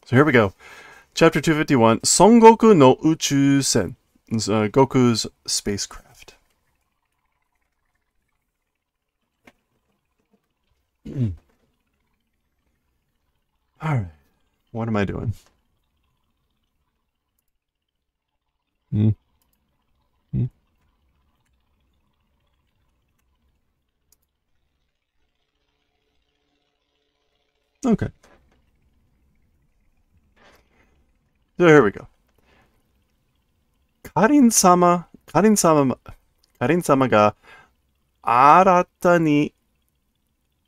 So here we go. Chapter 251, Son Goku no Uchusen. It's, Goku's spacecraft. Alright. What am I doing? Hmm. Hmm. Okay. So here we go. Karin-samaが新たに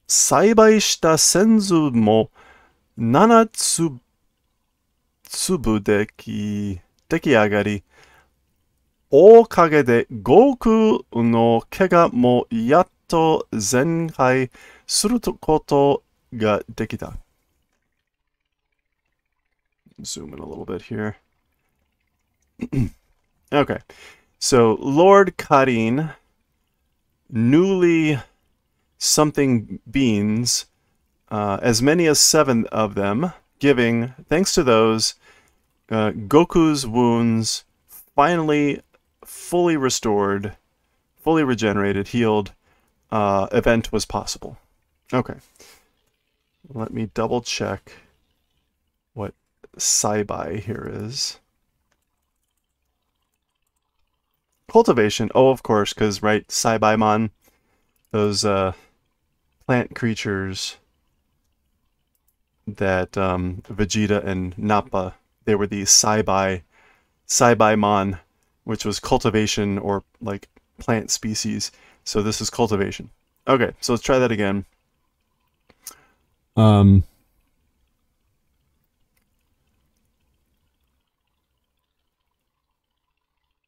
栽培した線図も7粒で出来上がり、おかげで悟空の怪我もやっと全廃することができた。Zoom in a little bit here. Okay. So, Lord Karin, newly something beans, as many as 7 of them, giving, thanks to those, Goku's wounds finally fully restored, fully regenerated, healed, event was possible. Okay. Let me double check what Saibai here is. Cultivation. Oh, of course, because, right, Saibaimon, those plant creatures that Vegeta and Nappa, they were the Saibaimon, which was cultivation or, like, plant species. So this is cultivation. Okay, so let's try that again.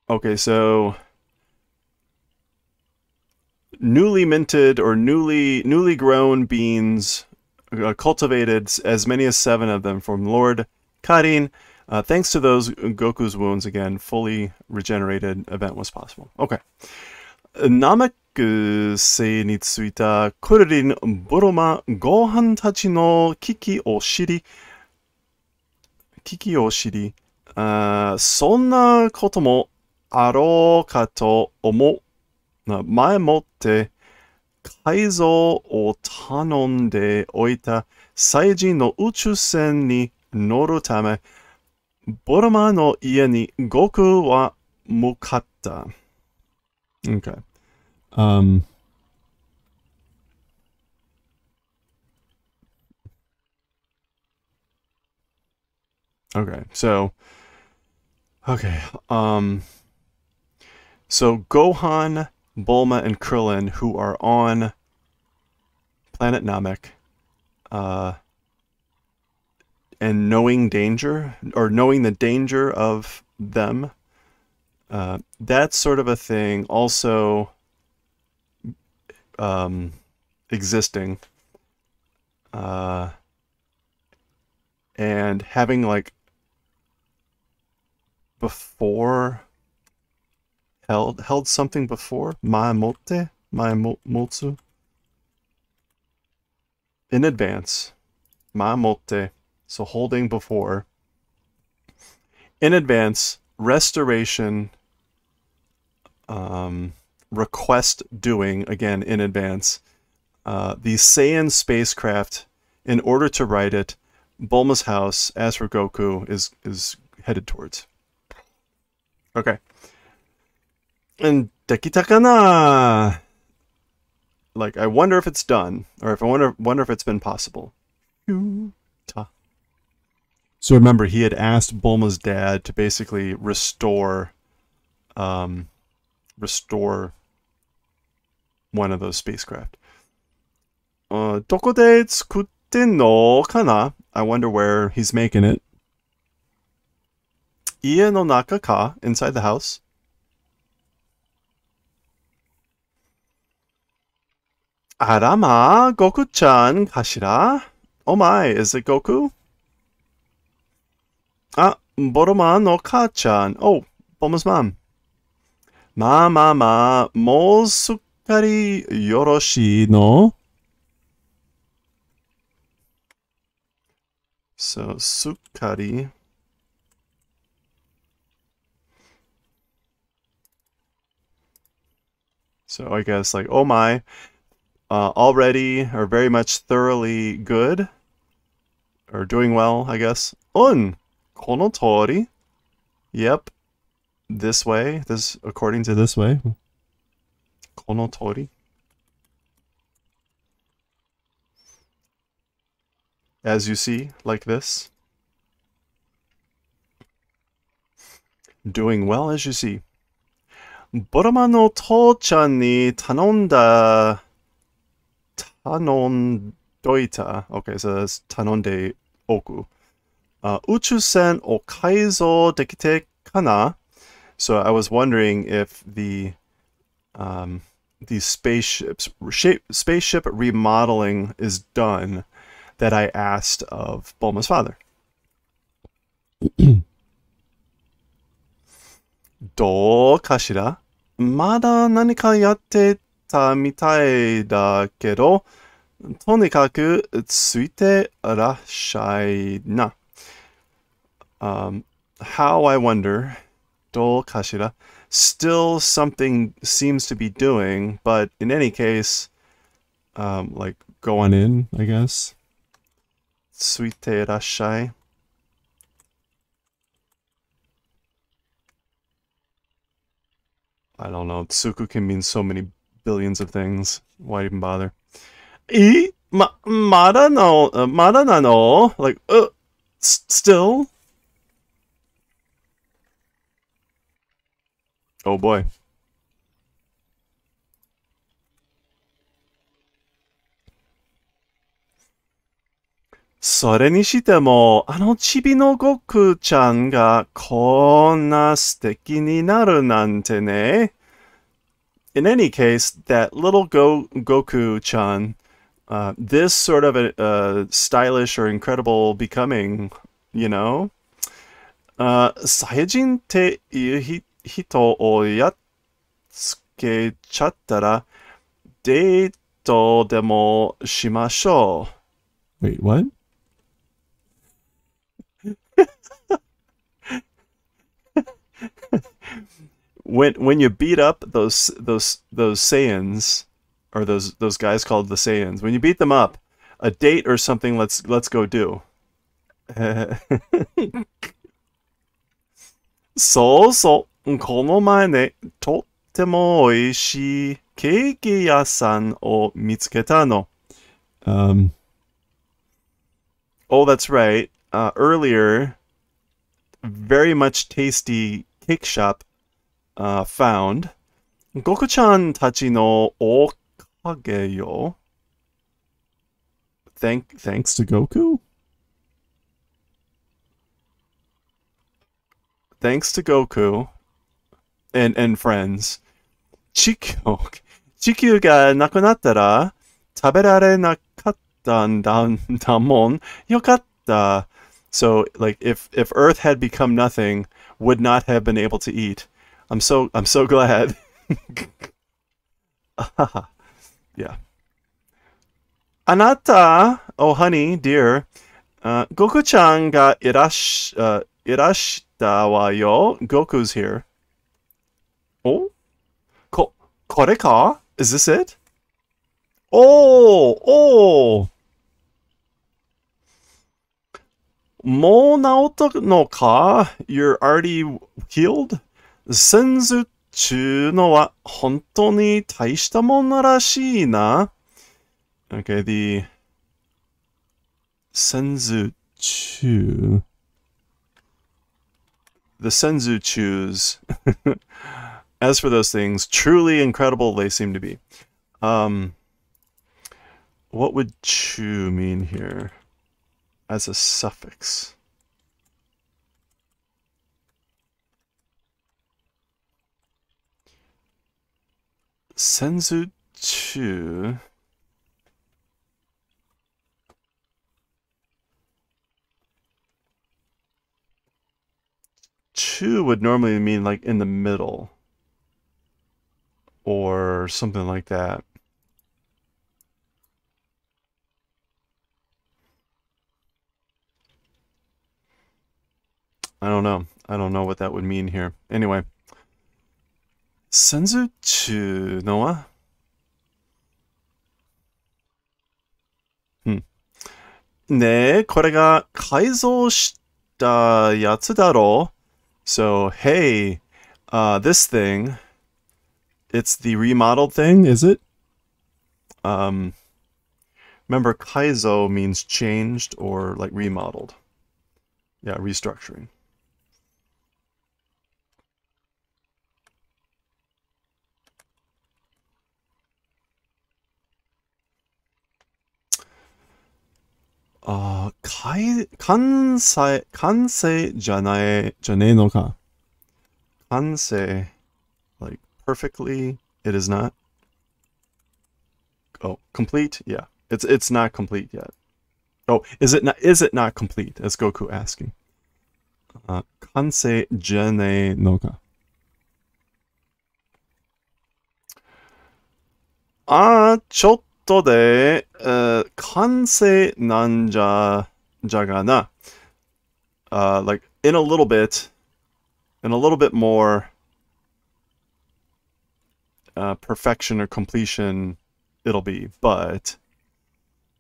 Okay, so newly minted or newly grown beans, cultivated, as many as 7 of them from Lord Karin. Thanks to those, Goku's wounds, again, fully regenerated event was possible. Okay. Namek sei ni tsuita Kuririn Boroma Gohan tachi no kiki o shiri,そんなこともあろうかと思う。前もって改造を頼んでおいた祭人の宇宙船に乗るため、ボロマの家に悟空は向かった。Okay. Okay, so so Gohan, Bulma, and Krillin, who are on planet Namek, and knowing danger, or knowing the danger of them, that's sort of a thing also existing, and having, like, before held something before, Motsu, in advance, Motte, so holding before, in advance, restoration, request doing, again, in advance, the Saiyan spacecraft, in order to ride it, Bulma's house, as for Goku, is headed towards. Okay. And dekita kana? Like, I wonder if it's done, or if I wonder if it's been possible. So remember, he had asked Bulma's dad to basically restore one of those spacecraft. Doko de tsukutte no kana? I wonder where he's making it. Ie no naka ka? Inside the house. Arama, Goku-chan kashira? Oh my, is it Goku? Ah, Boroma no ka-chan. Oh, Bulma's mom. Ma, mo sukkari yoroshii no? So, sukkari. So I guess like, oh my, already or very much thoroughly good or doing well, I guess. Un, kono tori. Yep, this way. This according to this way. Kono tori. As you see, like this. Doing well as you see. Boroma no to-chan ni tanonda tanondoita. Okay, so that's tanonde oku. Uchusen o kaizo dekite kana. So I was wondering if the spaceship remodeling is done that I asked of Bulma's father. どうかしらまだ何かやってたみたいだけど、とにかくついてらっしゃいな。How I wonder, どうかしら still something seems to be doing, but in any case, like go on in, I guess. ついてらっしゃい。I don't know. Tsuku can mean so many billions of things. Why even bother? Mada no, mada nano? Like, still? Oh boy. So れにしても、あのちびのごくちゃんがこんな素敵になるなんてね。In any case, that little Goku-chan, this sort of a stylish or incredible becoming, you know, サイヤ人っていう人をやっつけちゃったら、デートでもしましょう。Wait, what? When you beat up those Saiyans, or those guys called the Saiyans, when you beat them up, a date or something let's go do. そうそう、この前ね、とっても美味しいケーキ屋さんを見つけたの。Oh, that's right. Earlier, very much tasty cake shop found. Goku-chan tachi no okage yo. Thanks to Goku? Thanks to Goku and friends. Chikyu ga nakunattara taberare nakatta da mon yokatta. So like if Earth had become nothing, would not have been able to eat. I'm so glad. Yeah. Anata, oh honey, dear. Goku-chan ga irashita wa yo. Goku's here. Oh? Kore ka? Is this it? Oh! Mo naoto no ka? You're already healed? Senzu chu no wa hontou ni taishita mono rashii na. Okay, the Senzu chu. The Senzu chus. As for those things, truly incredible they seem to be. What would chu mean here as a suffix? Senzu chu. Chu would normally mean like in the middle or something like that. I don't know. I don't know what that would mean here. Anyway. Senzu to Noah? 네, これが改造したやつだろう. So, hey, this thing, it's the remodeled thing, is it? Remember, kaizo means changed or like remodeled. Yeah, restructuring. Kansei janae no ka. Kansei, like perfectly, it is not. Oh, complete? Yeah. It's not complete yet. Oh, is it not complete? As Goku asking. Kansei janae no ka. Chotto de kansei nan jaga na. Like in a little bit more perfection or completion it'll be, but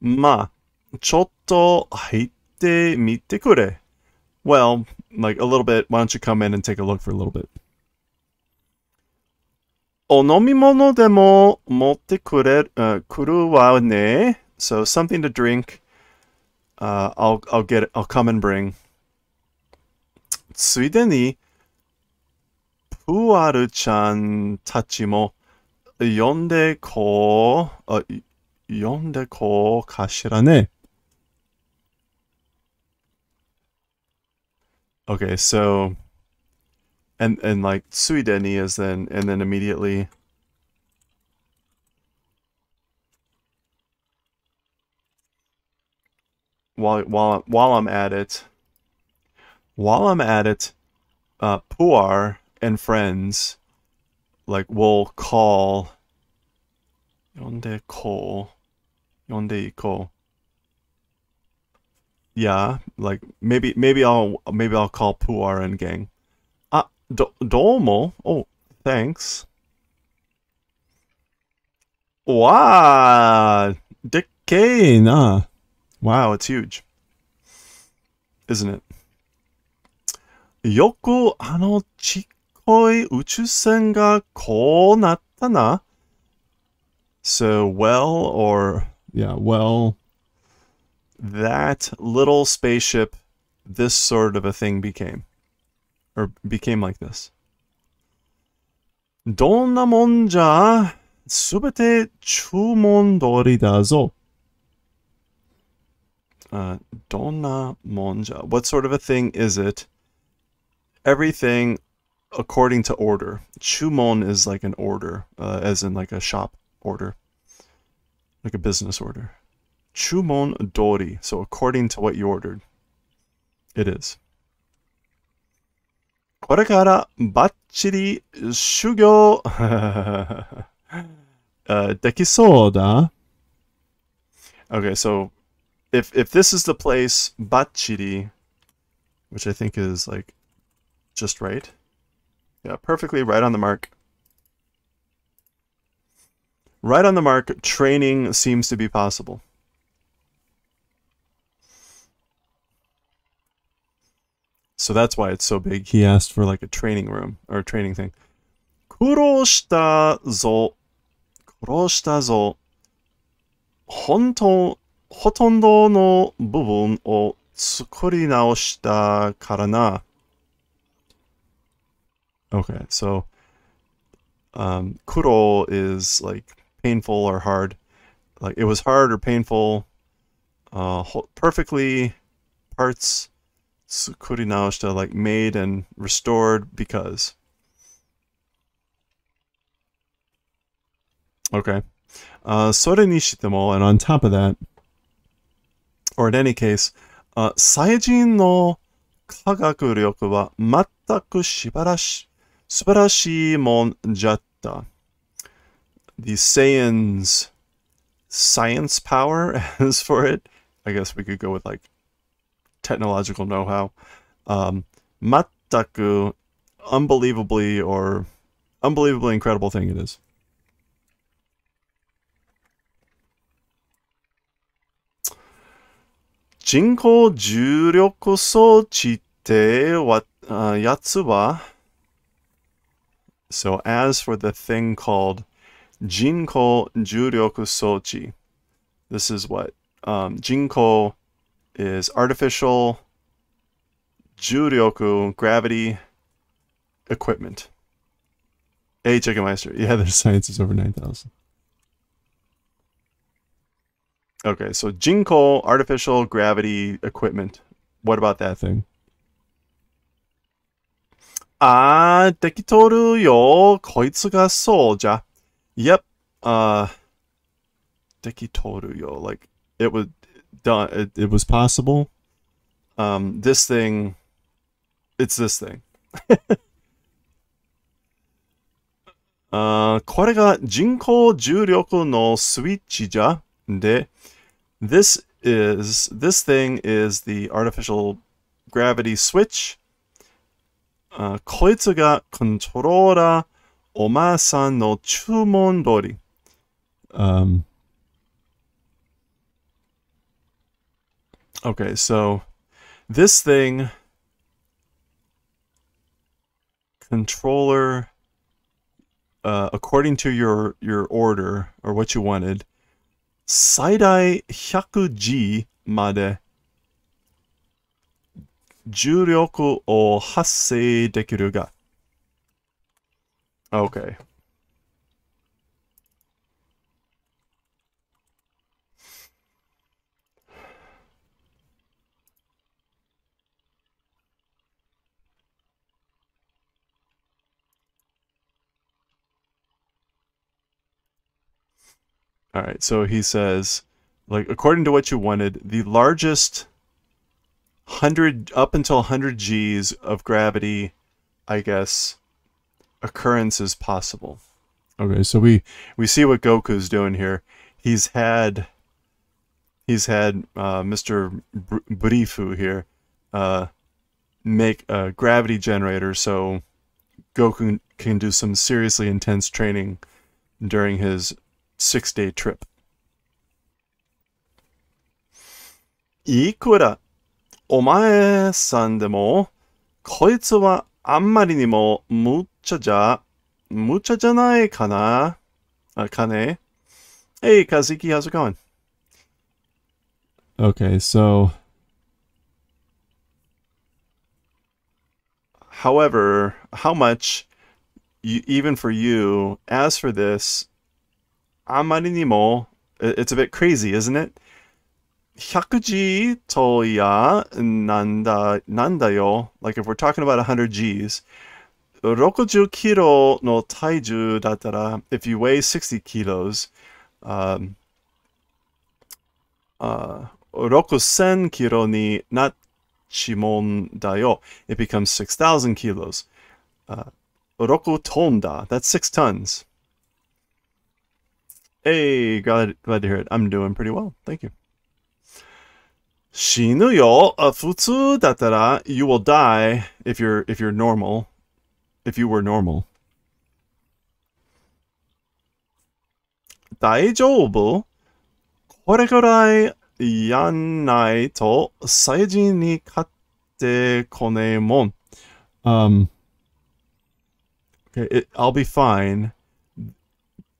chotto haite mite kure. Well, like a little bit, why don't you come in and take a look for a little bit? Onomimono demo motte kuru wa ne. So something to drink. I'll come and bring. Tsuide ni Puaru-chan tachi mo yonde ko kashira ne. Okay, so and like Tsuide-ni is then and then immediately while I'm at it, Puar and friends like will call yonde iko. Yeah, like maybe I'll call Puar and gang. Domo. Oh, thanks. Wow, decay na. Wow, it's huge, isn't it? Yoku chikoi uchusen ga ko natta na. So that little spaceship, this sort of a thing became like this. Donna monja subete chumon dori da zo. Donna monja. What sort of a thing is it? Everything according to order. Chumon is like an order, as in like a shop order, like a business order. Chumon dori. So according to what you ordered, it is. これからバッチリ修行できそうだ. Okay, so if this is the place, bachiri, which I think is like just right. Yeah, perfectly right on the mark. Right on the mark, training seems to be possible. So that's why it's so big. He asked for like a training room or a training thing. 苦労したぞ。ほとんどの部分を作り直したからな。Okay, so kuro is like painful or hard. Like it was hard or painful. Perfectly parts tsukuri naoshita, like made and restored because. Okay. それにしても, and on top of that, or in any case, 最人の科学力は全く素晴らしいもんじゃった. The Saiyans' science power, as for it, I guess we could go with like technological know-how, Mataku, unbelievably incredible thing it is. Jinko Juryoku Sochi te yatsu wa. So as for the thing called Jinko Juryoku Sochi, this is what Jinko is artificial, Juryoku, gravity, equipment. Hey, Chickenmeister. Yeah, their science is over 9,000. Okay, so Jinko, artificial gravity equipment. What about that thing? Ah, dekitoru yo, koitsu ga souja. Yep. Dekitoru yo, like it was done. It was possible. This thing, it's this thing. これが人工重力のスイッチじゃ。で、this thing is the artificial gravity switch. こいつがコントローラーおまさんの注文通り。Okay, so this thing, controller, according to your order or what you wanted, 最大 100G まで重力を発生できるが。Okay. All right, so he says, like, according to what you wanted, the largest 100 up until 100 G's of gravity, I guess, occurrence is possible. Okay, so we see what Goku's doing here. He's had Mr. Brifu here make a gravity generator so Goku can do some seriously intense training during his 6-day trip. いくらお前さんでもこいつはあんまりにも無茶じゃないかな。かね。Hey Kazuki, how's it going? Okay, so however, how much even for you, as for this, あまりにも it's a bit crazy, isn't it? 100G とやなんだよ. Like if we're talking about 100 G's, 60 kilo の体重だったら, if you weigh 60 kilos, 6000 kilo になっちもんだよ. It becomes 6,000 kilos. 6 ton da. That's 6 tons. Hey, glad to hear it. I'm doing pretty well. Thank you. 死ぬよ。普通だったら you will die if you're normal. If you were normal. 大丈夫？これくらいやんないと成人に勝ってこねえもん。Okay, I'll be fine.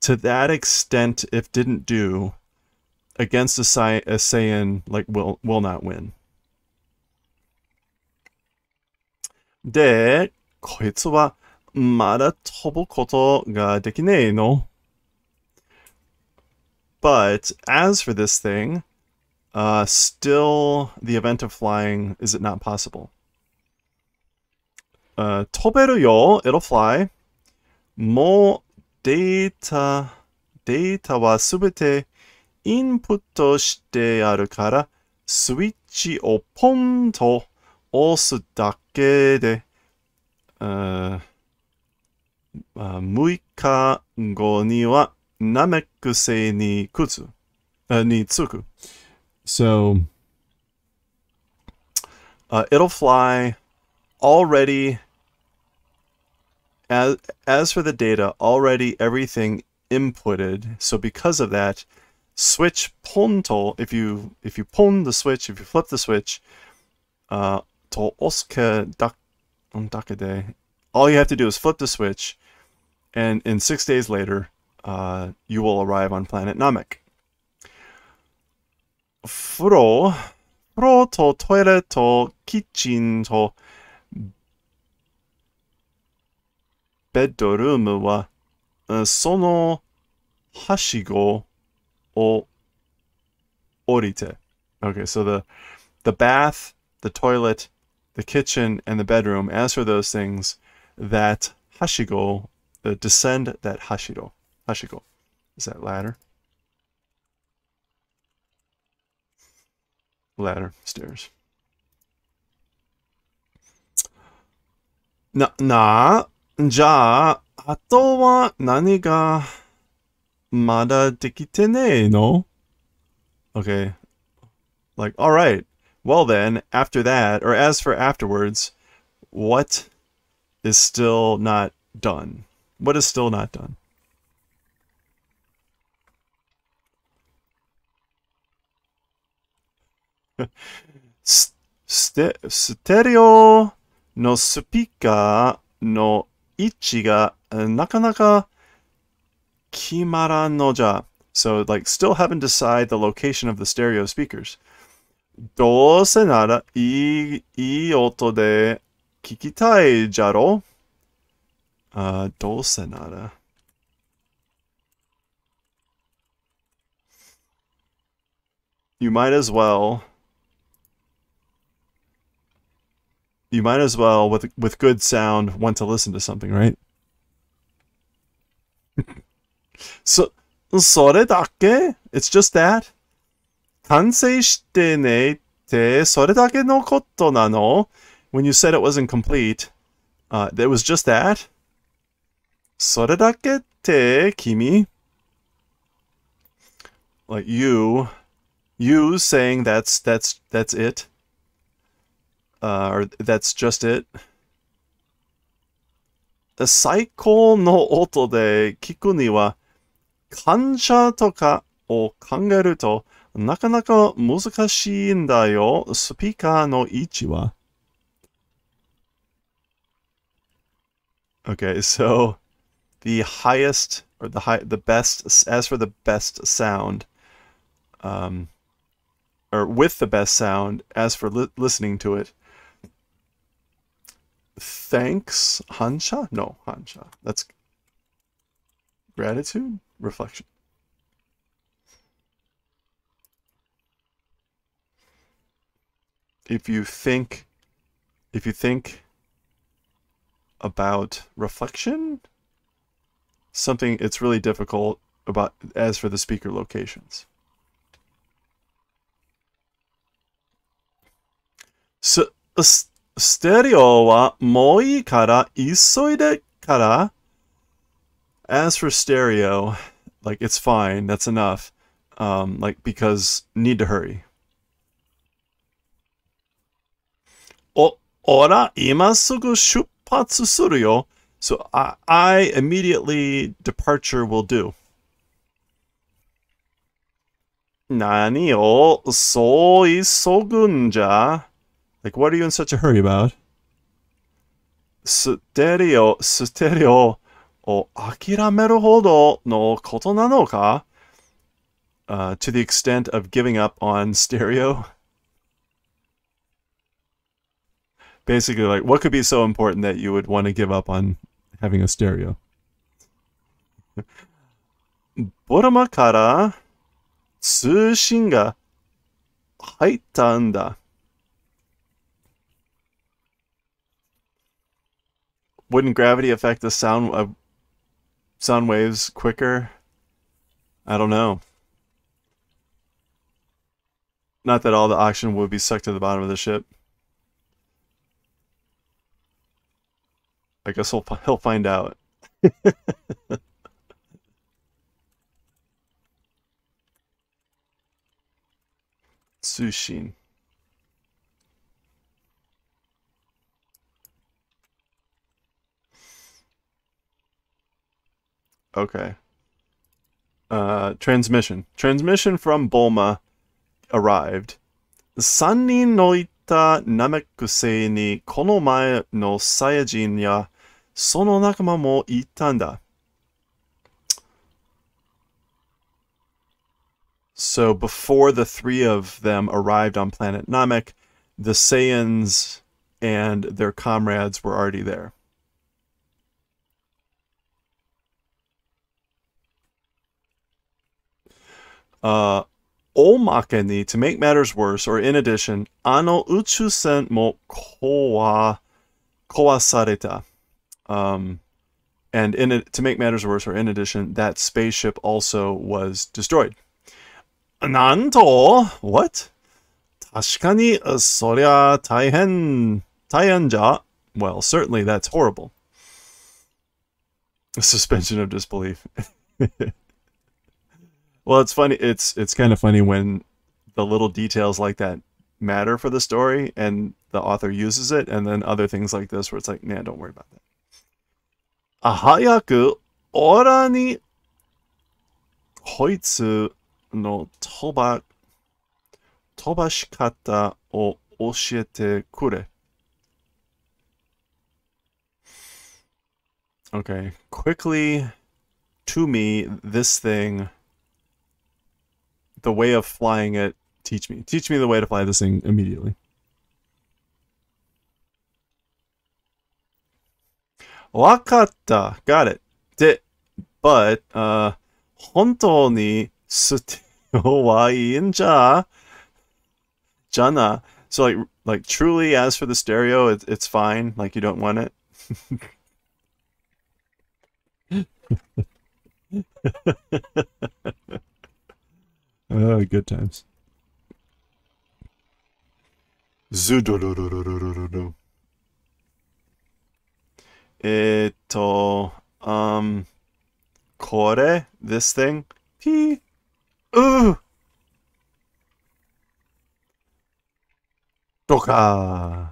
To that extent, if didn't do, against a Saiyan, like, will not win. で、こいつはまだ飛ぶことができねえの? But as for this thing, still the event of flying, is it not possible? 飛べるよ, it'll fly. もうデータはすべてインプットしてあるから、スイッチをポンと押すだけで、6日後にはナメック星につく。So, it'll fly already, as for the data, already everything inputted. So because of that, switch ponto, if you pon the switch, if you flip the switch, to osuke dakede, all you have to do is flip the switch, and in 6 days later, you will arrive on planet Namek. 風呂とトイレとキッチンとベッドルームはそのはしごを降りて. Okay, so the bath, the toilet, the kitchen, and the bedroom, as for those things, that hashigo, descend that hashigo. Hashigo. Is that ladder? Ladder, stairs. じゃあ、あとは何がまだできてねえの? Okay. Like, alright. Well then, after that, or as for afterwards, what is still not done? What is still not done? Stereo no speaker no ichi ga nakanaka kimaran no ja. So, like, still haven't decided the location of the stereo speakers. どうせならいい音で聞きたいじゃろ? どうせなら. You might as well, with good sound, want to listen to something, right? それだけ? It's just that? 完成してねってそれだけのことなの? When you said it wasn't complete, it was just that? それだけって君? Like you saying that's it? Or that's just it? 最高の音で聞くには感謝とかを考えるとなかなか難しいんだよ、スピーカーの位置は。Okay, so the highest, or the best, as for the best sound, or with the best sound, as for listening to it, thanks, hansha? No, hansha. That's gratitude? Reflection. If you think about reflection, something it's really difficult about as for the speaker locations. Stereo wa mo ii kara isoide kara? As for stereo, like, it's fine, that's enough. Like, because need to hurry. おら、今すぐ出発するよ. So I immediately departure will do. 何をそう急ぐんじゃ? Like, what are you in such a hurry about? ステレオを諦めるほどのことなのか? To the extent of giving up on stereo. Basically, like, what could be so important that you would want to give up on having a stereo? ボラマから通信が入ったんだ. Wouldn't gravity affect the sound waves quicker? I don't know. Not that all the oxygen would be sucked to the bottom of the ship. I guess he'll find out. Tsushin. Okay. Transmission. Transmission from Bulma arrived. 3人のいたナメック星にこの前のサイヤ人やその仲間もいたんだ。So before the three of them arrived on planet Namek, the Saiyans and their comrades were already there. Omakeni, to make matters worse, or in addition, ano uchusen mo kawasareta. And to make matters worse, or in addition, that spaceship also was destroyed. Nanto? What? 確かに、そりゃ大変じゃ. Well, certainly that's horrible. A suspension of disbelief. Well, it's funny. It's kind of funny when the little details like that matter for the story, and the author uses it, and then other things like this where it's like, nah, don't worry about that. 早くオラにこいつの飛ばし方を教えてくれ. Okay, quickly to me this thing, the way of flying it. Teach me the way to fly this thing immediately. Wakatta, got it. But 本当に捨てはいいんじゃな. So like truly, as for the stereo, it's fine. Like you don't want it. Oh, good times. Zudorororororo. これ this thing. Ooh. Doka.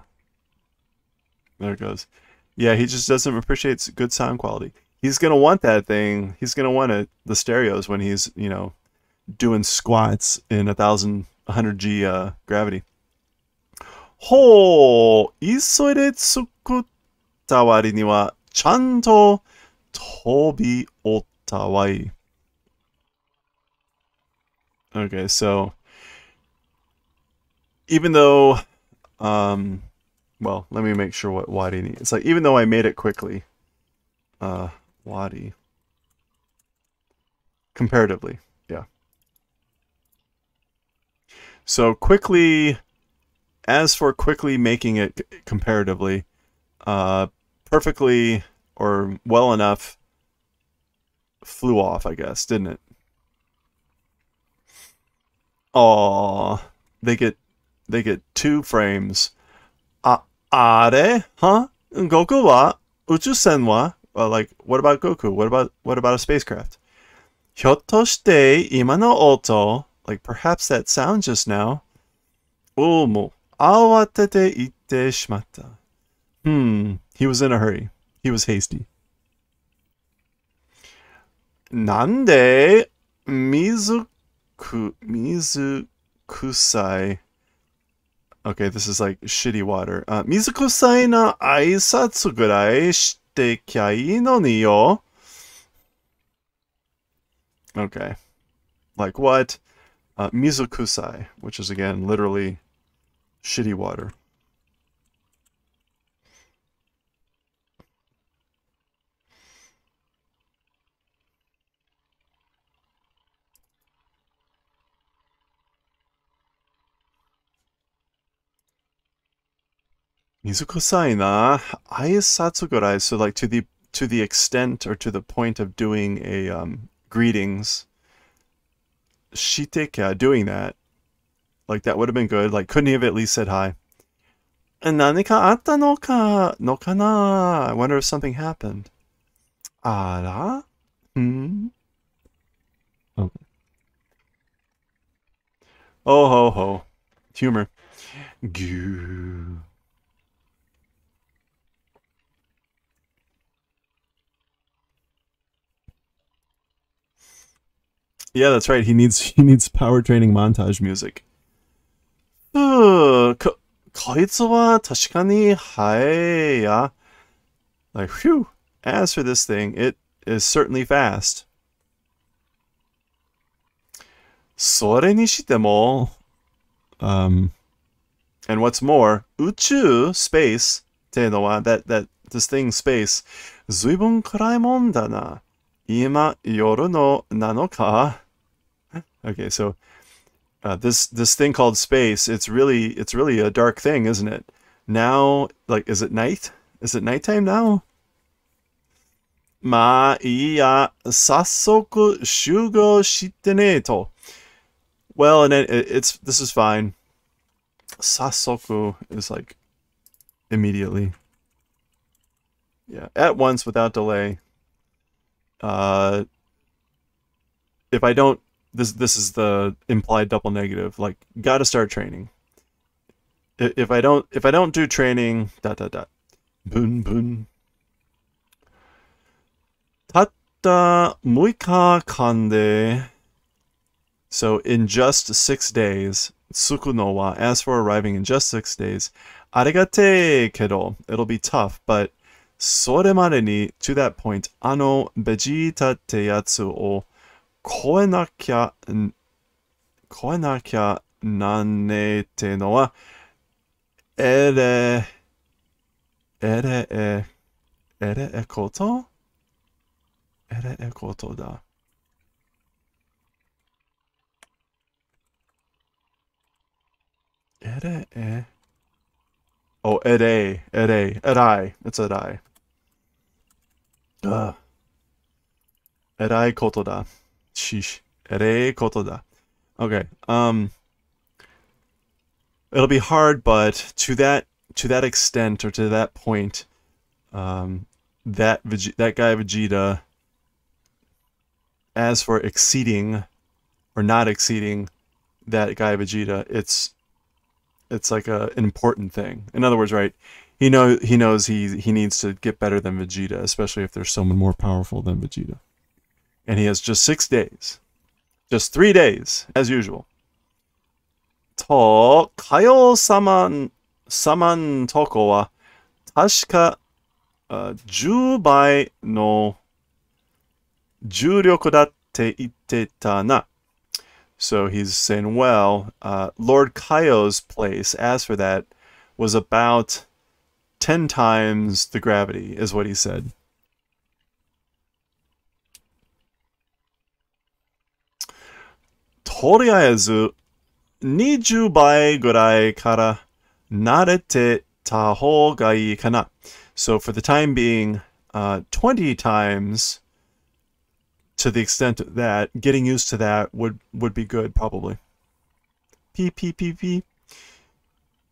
There it goes. Yeah, he just doesn't appreciate good sound quality. He's gonna want that thing. He's gonna want the stereos when he's, doing squats in 100G gravity. ほう、急いで作った割にはちゃんと飛びおったわい. Okay, so even though, well, let me make sure what wadi means. It's like, even though I made it quickly, wadi, comparatively, yeah. So quickly, as for quickly making it comparatively, perfectly or well enough flew off, I guess, didn't it? Aww, they get 2 frames. Are? Huh? Goku wa? Uchusen wa? Like, what about Goku? What about a spacecraft? ひょっとして今の音, like perhaps that sound just now. もう慌てて行ってしまった. He was in a hurry. He was hasty. なんで水臭い. Okay, this is like shitty water. 水臭いな挨拶ぐらいしてきゃいいのによ. Okay. Like what? Mizukusai, which is again literally shitty water. Mizukusai na aisatsu gurai. So like to the extent or to the point of doing a greetings. Shiteka, doing that. Like that would have been good. Like couldn't he have at least said hi? Nanika atta no kana? I wonder if something happened. Ara? Okay. Oh ho ho. Humor. Goo. Yeah, that's right. He needs power training montage music. こいつは確かに速いや. Like, phew. As for this thing, it is certainly fast. それにしても, and what's more, 宇宙 space っていうのは that this thing space ずいぶん暗いもんだな。今夜のなのか? Okay, so this thing called space, it's really a dark thing, isn't it? Now, like, is it night? Is it nighttime now? まあいいや、早速集合してねと. Well, and this is fine. 早速 is like immediately. Yeah, at once without delay. If I don't, this is the implied double negative. Like, gotta start training. If I don't do training, ... Boon boon. たった6日間で So in just 6 days, 着くのは as for arriving in just 6 days, ありがてえけど it'll be tough, but それまでに to that point, ベジータってやつを超えなきゃなんねえってのは、えれえことだ。Oh, ere. It's erai. Erai koto da. Sheesh. Ere koto da. Okay. It'll be hard, but to that extent or to that point, that guy Vegeta, as for exceeding or not exceeding that guy Vegeta, it's like an important thing. In other words, right? He knows he needs to get better than Vegeta, especially if there's someone more powerful than Vegeta. And he has just 6 days. Just 3 days, as usual. と、かよさまんとこは、確か、10倍の重力だって言ってたな. So he's saying, well, Lord Kaio's place, as for that, was about 10 times the gravity, is what he said. とりあえず、20倍ぐらいから慣れてた方がいいかな. So for the time being, 20 times, to the extent that getting used to that would be good, probably. P.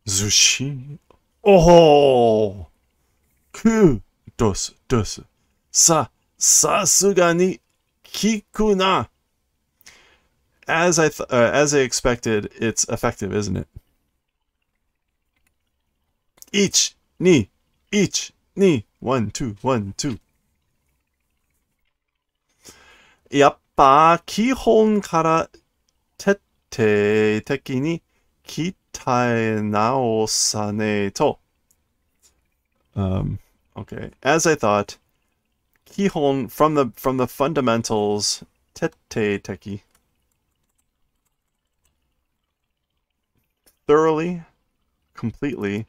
Zushi. Oh! Ku. Dos. Sa suga ni kiku na. As I expected, it's effective, isn't it? Each, ni. 1, 2, 1, 2. やっぱ基本から徹底的に鍛え直さねと. Okay. As I thought, 基本 from the fundamentals, 徹底的. Thoroughly, completely.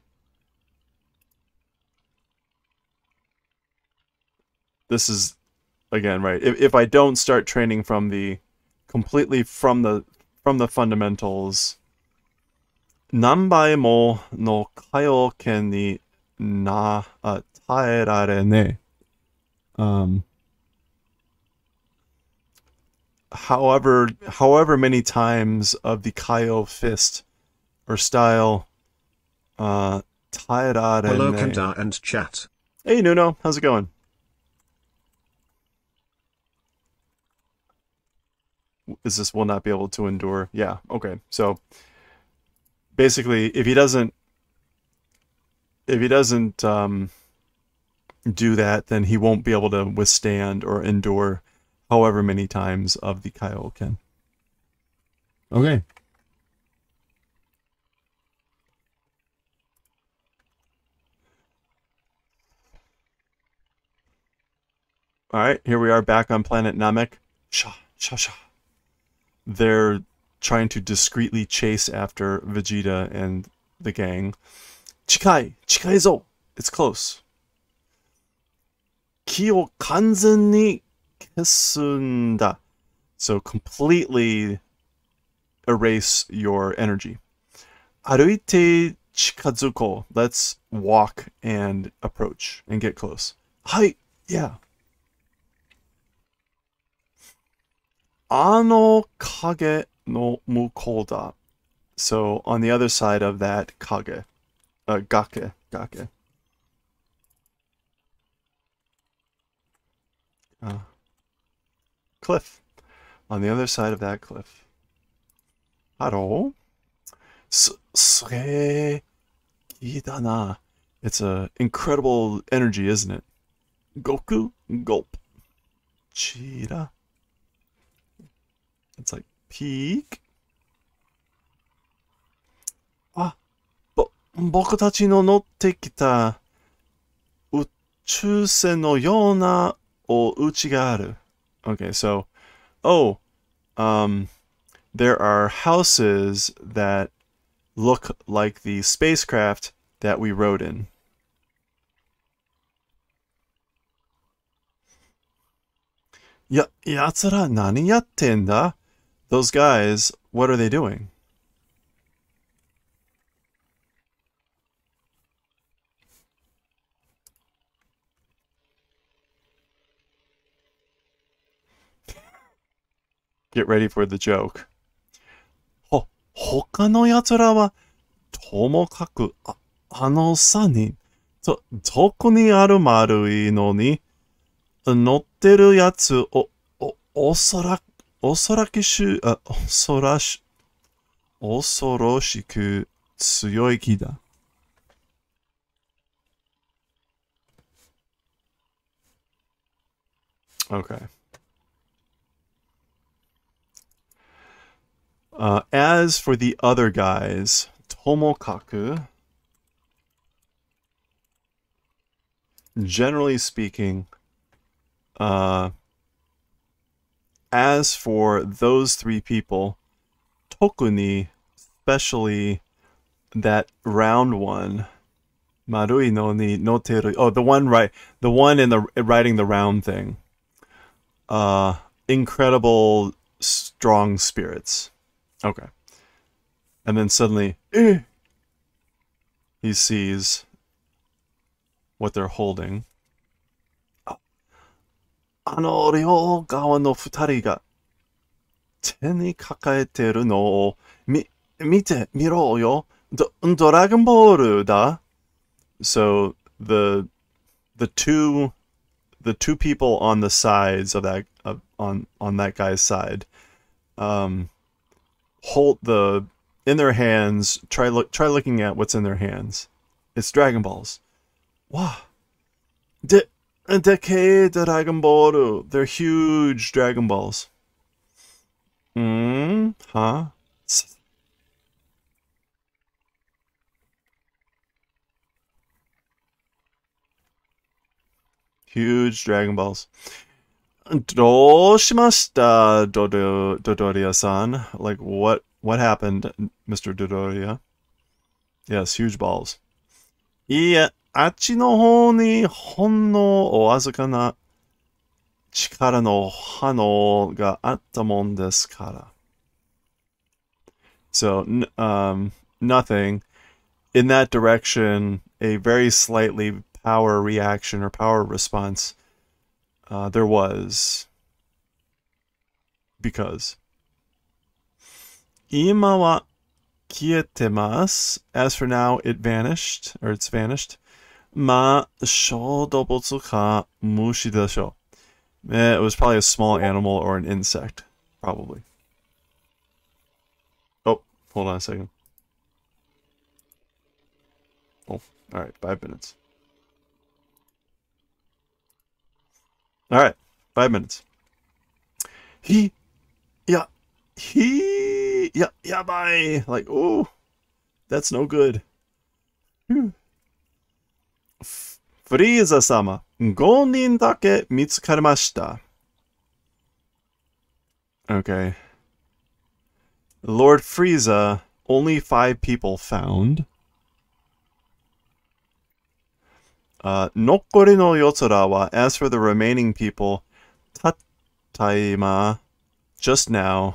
This is, again, right. If I don't start training completely from the fundamentals, 何倍ものkaio ken ni tae rare ne. However many times of the kaio fist or style, tae rare ne. Hello, Kenta and chat. Hey, Nuno, how's it going? Is this will not be able to endure? Yeah, okay. So basically, if he doesn't do that, then he won't be able to withstand or endure however many times of the Kaioken. Okay. All right, here we are back on planet Namek. Sha, sha, sha. They're trying to discreetly chase after Vegeta and the gang. Chikai! Chikai zo! It's close. Ki o kanzen ni kesunda. So completely erase your energy. Aruite chikazuko. Let's walk and approach and get close. Hai! Yeah. Ano kage no mukou da. So on the other side of that kage. Gake. Cliff. On the other side of that cliff. Haro? Sure. Idana. It's a incredible energy, isn't it? Goku, gulp. Chira. It's like peak. Ah, boku tachi no notte kita uchusen no yona o uchi ga aru. Okay, so, there are houses that look like the spacecraft that we rode in. Yatsura nani yatte n da? Those guys, what are they doing? Get ready for the joke. 他の奴らは、ともかく、あの3人、どこにある丸いのに、乗ってるやつ、おそらしく強い気だ。Okay. As for the other guys, Tomokaku, generally speaking, as for those three people, Tokuni, especially that round one, Marui no ni noteru. Oh, the one in the writing the round thing. Incredible, strong spirits. Okay. And then suddenly, he sees what they're holding. 両側の二人が手に抱えてるのを見ろよ。ドラゴンボールだ。So the two people on the sides of that on that guy's side hold in their hands. Try looking at what's in their hands. It's Dragon Balls. Wow. Decade Dragon Ball. They're huge Dragon Balls. Huh? Huge Dragon Balls. どうしました Dodoria-san? Like, what happened, Mr. Dodoria? Yes, huge balls. いいえ、あっちの方にほんのおわずかな力の反応があったもんですから。So, nothing. In that direction, a very slightly power reaction or power response there was. Because. 今は消えてます. As for now, it's vanished. まあ、小動物か虫でしょう. It was probably a small animal or an insect. Probably. Oh, hold on a second. Oh, alright, 5 minutes. Alright, 5 minutes. He, yeah, yabai. Like, oh, that's no good. Frieza-sama, 5人だけ見つかりました. Okay. Lord Frieza, only 5 people found. 残りの四つらは, as for the remaining people, たった今, just now,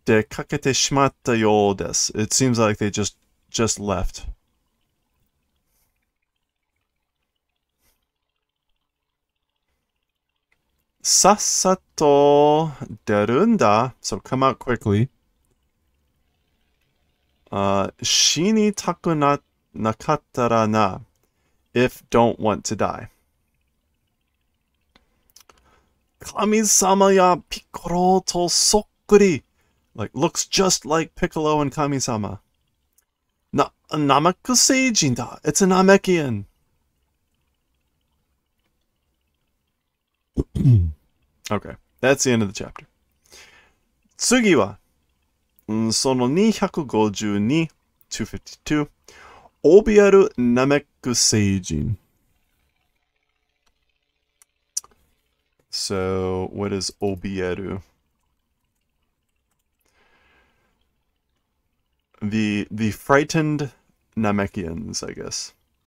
出かけてしまったようです. It seems like they just left. Sasato derunda, so come out quickly. Shinitaku nakattara na, if don't want to die. Kami-sama ya Piccolo to sokkuri, like looks just like Piccolo and Kami-sama. Nameku Seijin da, it's a Namekian. Okay, that's the end of the chapter. Tsugi wa, sono 252, 252, Obiaru Nameku Seijin. So, what is Obieru? The frightened Namekians, I guess.